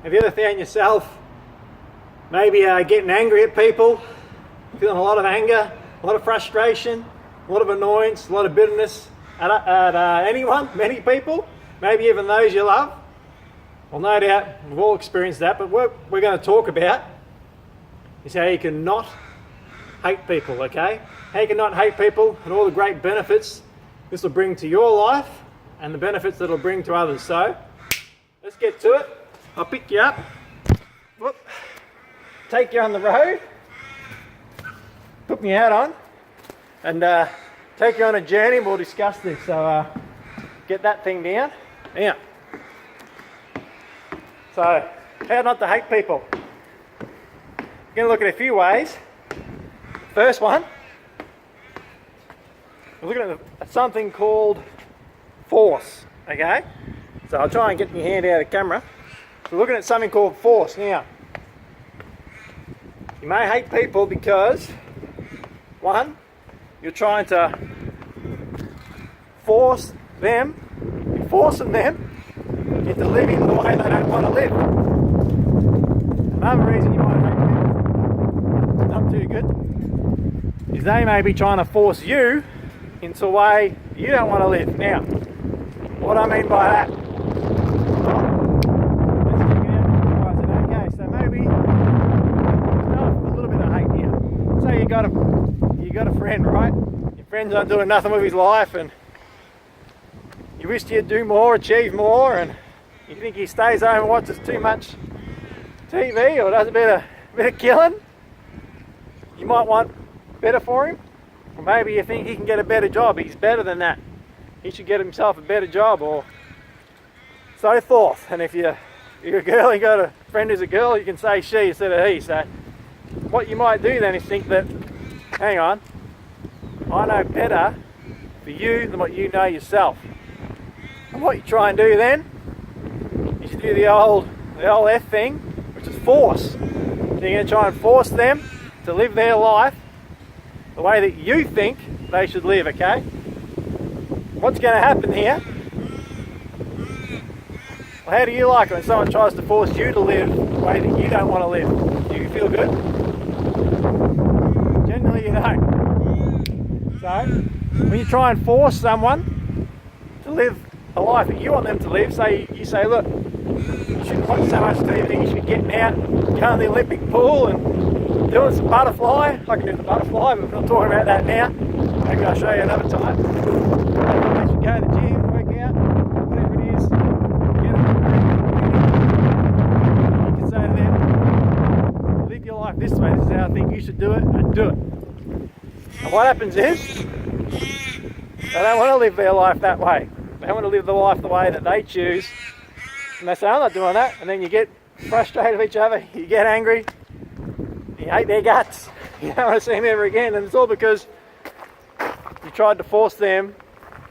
Have you ever found yourself maybe getting angry at people, feeling a lot of anger, a lot of frustration, a lot of annoyance, a lot of bitterness at anyone, many people, maybe even those you love? Well, no doubt we've all experienced that, but what we're going to talk about is how you can not hate people, okay? How you can not hate people and all the great benefits this will bring to your life and the benefits that it'll bring to others. So, let's get to it. I'll pick you up, whoop, take you on the road, put my hat on, and take you on a journey and we'll discuss this. So, get that thing down. Now, so, how not to hate people? We're going to look at a few ways. First one, we're looking at something called force, okay? So I'll try and get my hand out of the camera. We're looking at something called force. Now, you may hate people because, one, you're trying to forcing them into living the way they don't want to live. Another reason you might hate people, not too good, is they may be trying to force you into a way you don't want to live. Now, what I mean by that, let's check it out. Okay, so maybe start with a little bit of hate here. Say you got a friend, right? Your friend's not doing nothing with his life, and you wish you'd do more, achieve more, and you think he stays home and watches too much TV or does a bit of killing. You might want better for him, or maybe you think he can get a better job. He's better than that. He should get himself a better job, or so forth. And if you're a girl, you got a friend who's a girl, you can say she instead of he. So what you might do then is think that, hang on, I know better for you than what you know yourself. And what you try and do then is you do the old F thing, which is force. So you're going to try and force them to live their life the way that you think they should live, okay? What's going to happen here? Well, how do you like it when someone tries to force you to live the way that you don't want to live? Do you feel good? Generally you don't. So, when you try and force someone to live a life that you want them to live, say you say, look, you shouldn't watch so much TV, you should be getting out, going to the Olympic pool and doing some butterfly. I can do the butterfly, but we're not talking about that now. Maybe I'll show you another time. You should go to the gym, work out, whatever it is, get a you can say to them, live your life this way, this is how I think you should do it, and do it. And what happens is, they don't want to live their life that way. They want to live the life the way that they choose. And they say, I'm not doing that. And then you get frustrated with each other, you get angry, you hate their guts, you don't want to see them ever again. And it's all because you tried to force them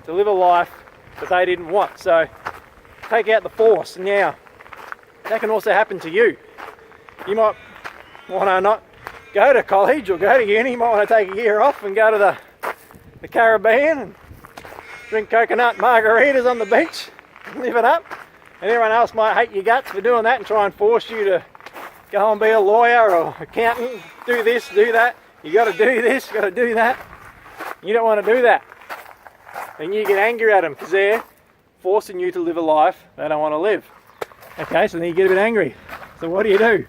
to live a life that they didn't want. So take out the force. Now, that can also happen to you. You might want to not go to college or go to uni. You might want to take a year off and go to the Caribbean and drink coconut margaritas on the beach, live it up. And everyone else might hate your guts for doing that and try and force you to go and be a lawyer or accountant, do this, do that. You got to do this, you got to do that. You don't want to do that. And you get angry at them because they're forcing you to live a life they don't want to live. Okay, so then you get a bit angry. So what do?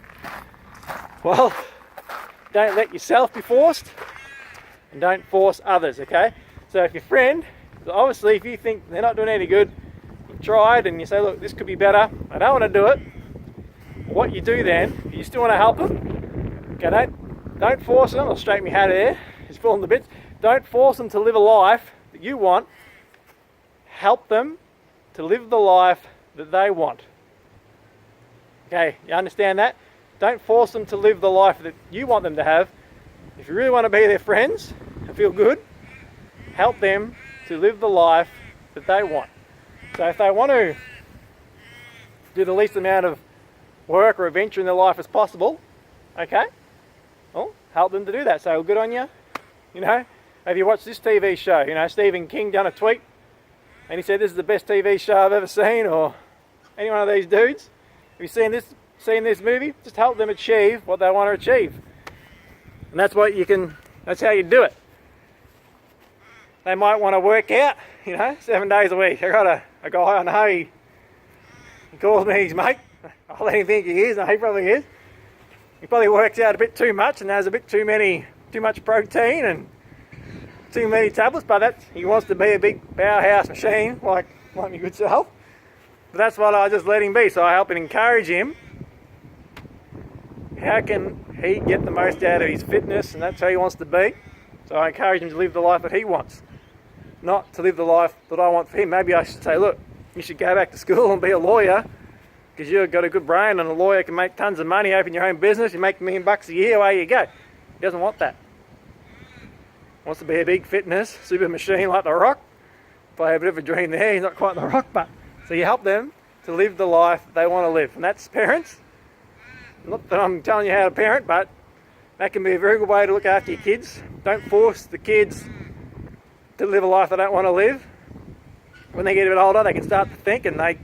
Well, don't let yourself be forced and don't force others, okay? So if your friend, obviously if you think they're not doing any good, you tried and you say, look, this could be better, I don't want to do it. What you do then, you still want to help them, okay? Don't force them. I'll straighten my hat there, it's falling to bits. Don't force them to live a life that you want. Help them to live the life that they want. Okay, you understand that? Don't force them to live the life that you want them to have. If you really want to be their friends and feel good, help them to live the life that they want. So if they want to do the least amount of work or adventure in their life as possible, okay, well, help them to do that. So good on you. You know, have you watched this TV show? You know, Stephen King done a tweet and he said this is the best TV show I've ever seen, or any one of these dudes. Have you seen this seeing this movie, just help them achieve what they want to achieve. And that's what that's how you do it. They might want to work out, 7 days a week. I got a guy I know, he calls me his mate. I'll let him think he is, and he probably is. He probably works out a bit too much and has a bit too much protein and too many tablets, but he wants to be a big powerhouse machine like my good self. But that's what I just let him be, so I help and encourage him. How can he get the most out of his fitness, and that's how he wants to be. So I encourage him to live the life that he wants, not to live the life that I want for him. Maybe I should say, look, you should go back to school and be a lawyer, because you've got a good brain, and a lawyer can make tons of money, open your own business, you make $1 million a year, away you go. He doesn't want that. He wants to be a big fitness super machine like The Rock. If I have a bit of a dream there, he's not quite The Rock, but so you help them to live the life they want to live. And that's parents. Not that I'm telling you how to parent, but that can be a very good way to look after your kids. Don't force the kids to live a life they don't want to live. When they get a bit older, they can start to think, and they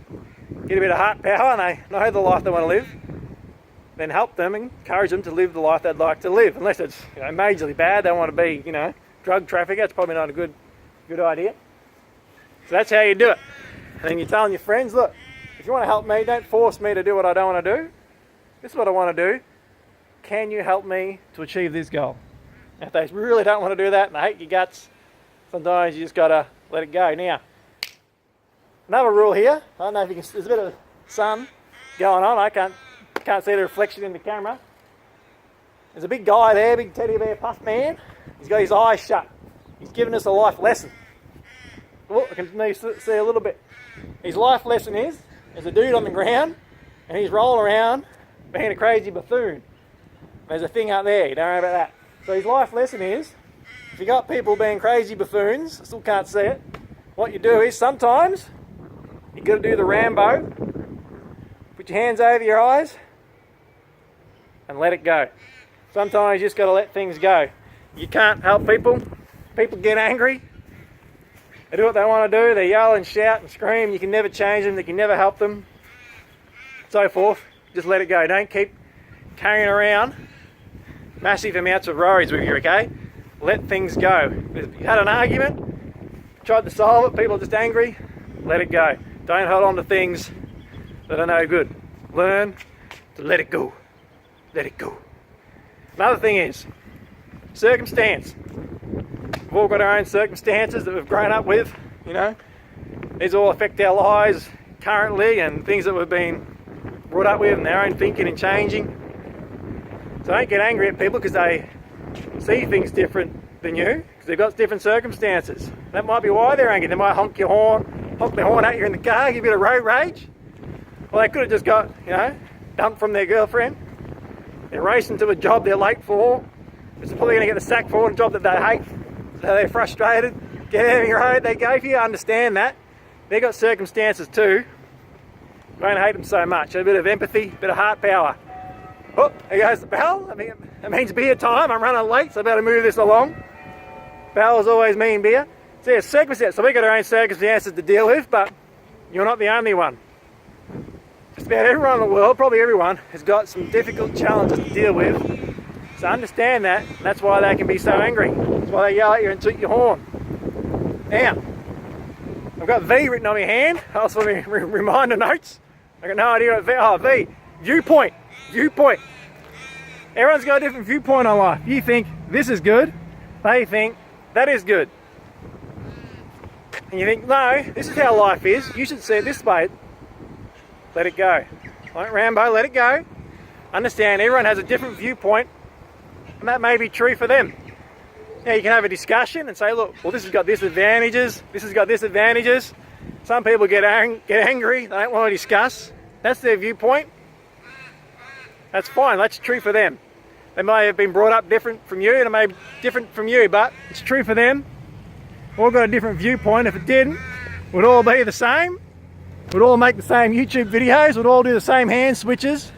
get a bit of heart power, and they know the life they want to live. Then help them, encourage them to live the life they'd like to live. Unless it's majorly bad, they want to be drug trafficker. It's probably not a good idea. So that's how you do it. And then you're telling your friends, look, if you want to help me, don't force me to do what I don't want to do. This is what I want to do. Can you help me to achieve this goal? And if they really don't want to do that and they hate your guts, sometimes you just got to let it go. Now, another rule here, I don't know if you can, there's a bit of sun going on. I can't see the reflection in the camera. There's a big guy there, big teddy bear puff man. He's got his eyes shut. He's giving us a life lesson. Oh, I can see a little bit. His life lesson is, there's a dude on the ground and he's rolling around being a crazy buffoon. There's a thing out there, you don't know about that. So his life lesson is, if you got people being crazy buffoons, I still can't see it, what you do is sometimes you got to do the Rambo, put your hands over your eyes and let it go. Sometimes you just got to let things go. You can't help people. People get angry. They do what they want to do. They yell and shout and scream. You can never change them. You can never help them. So forth. Just let it go. Don't keep carrying around massive amounts of worries with you, okay? Let things go. If you had an argument, tried to solve it, people are just angry, let it go. Don't hold on to things that are no good. Learn to let it go. Let it go. Another thing is circumstance. We've all got our own circumstances that we've grown up with, These all affect our lives currently and things that we've been brought up with and their own thinking and changing. So don't get angry at people because they see things different than you, because they've got different circumstances. That might be why they're angry. They might honk their horn at you in the car, give you a bit of road rage. Well, they could have just got, dumped from their girlfriend. They're racing to a job they're late for. It's probably going to get the sack for a job that they hate. So they're frustrated. Get out of your road, they go. If you understand that, they've got circumstances too. Don't hate them so much. A bit of empathy, a bit of heart power. Oh, there goes the bell. It means beer time. I'm running late, so I better move this along. Bells always mean beer. So yeah, circumstances. So we've got our own circumstances to deal with, but you're not the only one. Just about everyone in the world, probably everyone, has got some difficult challenges to deal with. So understand that, and that's why they can be so angry. That's why they yell at you and toot your horn. Now, I've got V written on my hand. Also reminder notes. I got no idea what V. Oh, V. Viewpoint. Viewpoint. Everyone's got a different viewpoint on life. You think this is good. They think that is good. And you think, no, this is how life is. You should see it this way. Let it go. Like Rambo, let it go. Understand everyone has a different viewpoint, and that may be true for them. Now you can have a discussion and say, look, well, this has got this advantages, this has got this advantages. Some people get angry, they don't want to discuss. That's their viewpoint. That's fine, that's true for them. They may have been brought up different from you, and it may be different from you, but it's true for them. We've all got a different viewpoint. If it didn't, we'd all be the same. We'd all make the same YouTube videos, we'd all do the same hand switches.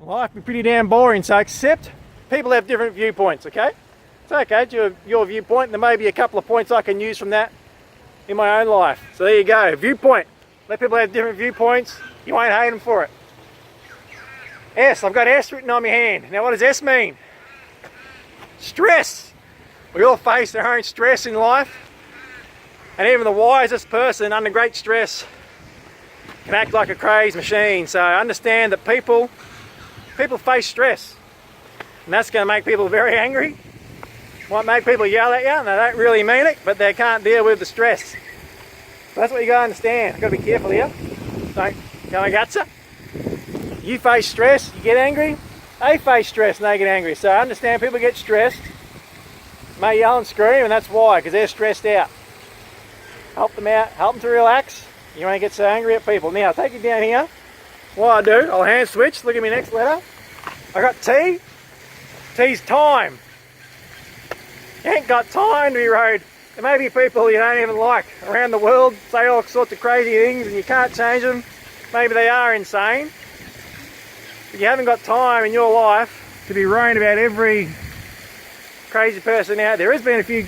Life would be pretty damn boring, so accept people have different viewpoints, okay? It's okay, it's your viewpoint. There may be a couple of points I can use from that in my own life. So there you go, viewpoint. Let people have different viewpoints. You won't hate them for it. S, I've got S written on my hand. Now what does S mean? Stress. We all face our own stress in life. And even the wisest person under great stress can act like a crazed machine. So understand that people face stress. And that's going to make people very angry. Might make people yell at you and they don't really mean it, but they can't deal with the stress. So that's what you got to understand. You've got to be careful here. Don't go and gutsa. You face stress, you get angry. They face stress and they get angry. So I understand people get stressed, may yell and scream, and that's why, because they're stressed out. Help them out, help them to relax. You won't get so angry at people. Now, I'll take you down here. What I do, I'll hand switch. Look at my next letter. I got T. T's time. You ain't got time to be rude. There may be people you don't even like around the world, say all sorts of crazy things and you can't change them. Maybe they are insane. But you haven't got time in your life to be worrying about every crazy person out there. There's been a few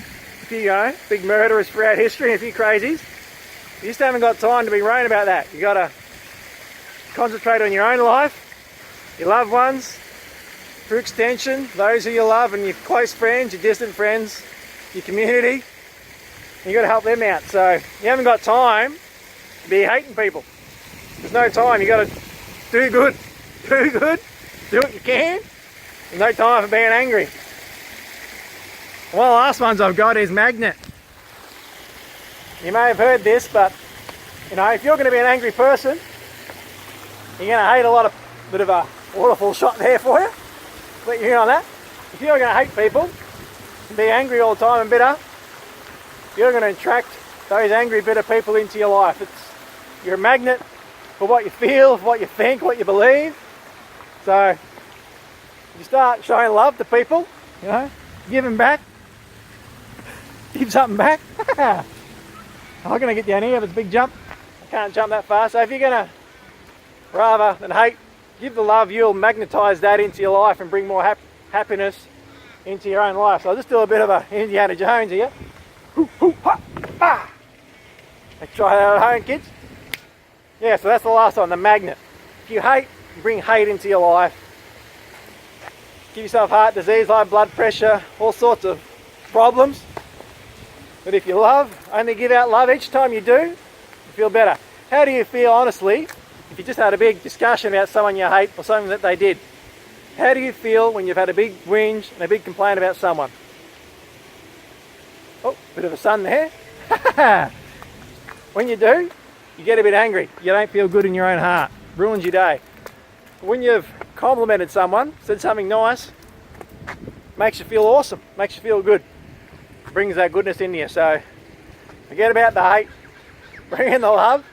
big murderers throughout history and a few crazies. You just haven't got time to be worrying about that. You got to concentrate on your own life, your loved ones, through extension, those who you love and your close friends, your distant friends, your community. You got to help them out. So you haven't got time to be hating people. There's no time. You got to do good, do what you can. There's no time for being angry. One of the last ones I've got is magnet. You may have heard this, but you know, if you're going to be an angry person, you're going to hate a lot of, bit of a waterfall shot there for you. Let you in on that. If you're going to hate people and be angry all the time and bitter, you're going to attract those angry, bitter people into your life. You're a magnet for what you feel, for what you think, what you believe. So you start showing love to people, you know, give them back, give something back. I'm going to get down here, but it's a big jump. I can't jump that far. So if you're going to, rather than hate, give the love, you'll magnetise that into your life and bring more happiness into your own life. So I'll just do a bit of a Indiana Jones here. Let's try that at home, kids. Yeah, so that's the last one, the magnet. If you hate, you bring hate into your life. Give yourself heart disease, high blood pressure, all sorts of problems. But if you love, only give out love each time you do, you feel better. How do you feel, honestly, if you just had a big discussion about someone you hate or something that they did? How do you feel when you've had a big whinge and a big complaint about someone? Oh, bit of a sun there. When you do, you get a bit angry. You don't feel good in your own heart. Ruins your day. When you've complimented someone, said something nice, makes you feel awesome, makes you feel good. Brings that goodness into you. So forget about the hate, bring in the love,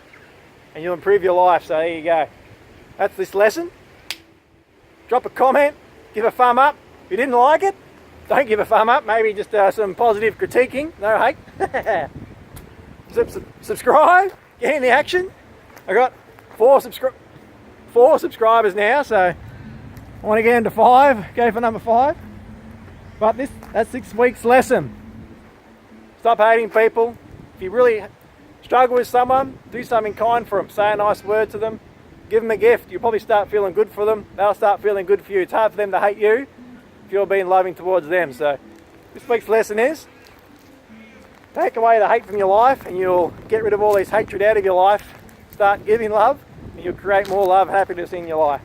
and you'll improve your life. So there you go. That's this lesson. Drop a comment, give a thumb up. If you didn't like it, don't give a thumb up. Maybe just some positive critiquing. No hate. Subscribe. Get in the action. I got 4 subscribers now, so I want to get into 5. Go for number 5. But that's this week's lesson. Stop hating people. If you really struggle with someone, do something kind for them. Say a nice word to them. Give them a gift. You'll probably start feeling good for them. They'll start feeling good for you. It's hard for them to hate you if you're being loving towards them. So this week's lesson is take away the hate from your life and you'll get rid of all this hatred out of your life. Start giving love and you'll create more love and happiness in your life.